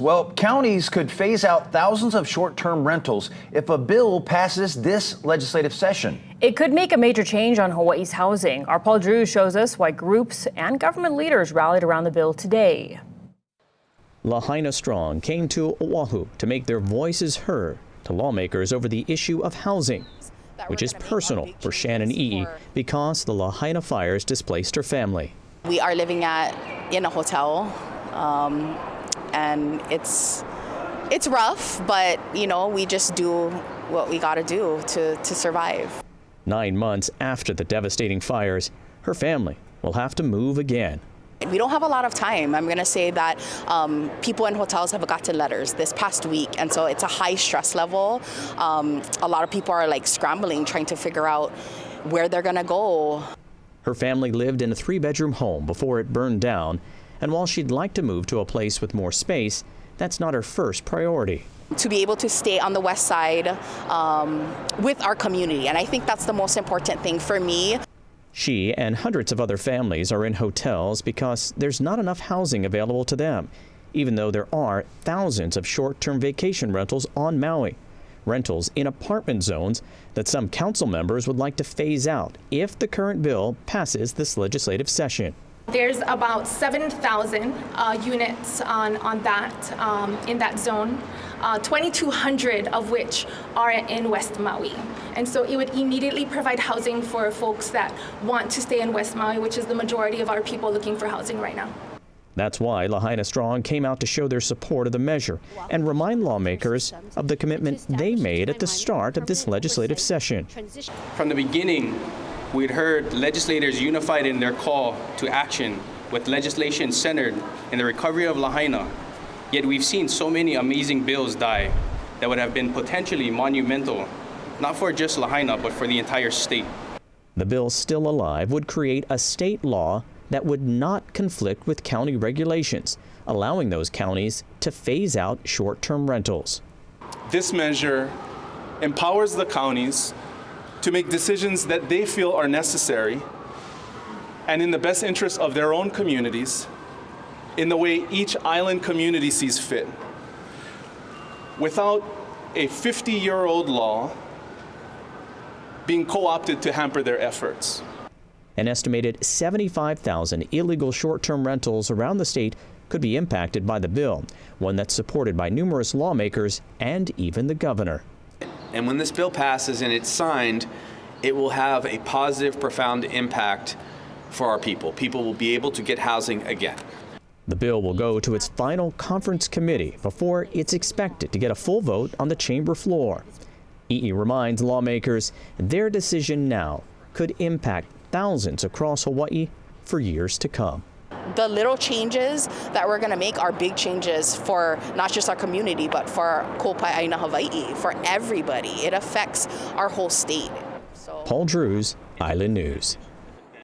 Well, counties could phase out thousands of short-term rentals if a bill passes this legislative session. It could make a major change on Hawaii's housing. Our Paul Drew shows us why groups and government leaders rallied around the bill today. Lahaina Strong came to Oahu to make their voices heard to lawmakers over the issue of housing, which is personal for Shannon Ii because the Lahaina fires displaced her family. We are living in a hotel. And it's rough, but we just do what we got to do to survive. 9 months after the devastating fires, her family will have to move again. We don't have a lot of time. I'm going to say that people in hotels have gotten letters this past week, and so it's a high stress level. A lot of people are scrambling, trying to figure out where they're going to go. Her family lived in a 3-bedroom home before it burned down. And while she'd like to move to a place with more space, that's not her first priority. To be able to stay on the west side with our community, and I think that's the most important thing for me. She and hundreds of other families are in hotels because there's not enough housing available to them, even though there are thousands of short-term vacation rentals on Maui. Rentals in apartment zones that some council members would like to phase out if the current bill passes this legislative session. There's about 7,000 units on that in that zone, 2,200 of which are in West Maui. And so it would immediately provide housing for folks that want to stay in West Maui, which is the majority of our people looking for housing right now. That's why Lahaina Strong came out to show their support of the measure and remind lawmakers of the commitment they made at the start of this legislative session. From the beginning, we'd heard legislators unified in their call to action with legislation centered in the recovery of Lahaina. Yet we've seen so many amazing bills die that would have been potentially monumental, not for just Lahaina, but for the entire state. The bill still alive would create a state law that would not conflict with county regulations, allowing those counties to phase out short-term rentals. This measure empowers the counties to make decisions that they feel are necessary and in the best interest of their own communities in the way each island community sees fit, without a 50-year-old law being co-opted to hamper their efforts. An estimated 75,000 illegal short-term rentals around the state could be impacted by the bill, one that's supported by numerous lawmakers and even the governor. And when this bill passes and it's signed, it will have a positive, profound impact for our people. People will be able to get housing again. The bill will go to its final conference committee before it's expected to get a full vote on the chamber floor. Ii reminds lawmakers their decision now could impact thousands across Hawaii for years to come. The little changes that we're going to make are big changes for not just our community, but for Kopai'aina Hawaii, for everybody. It affects our whole state. Paul Drews, Island News.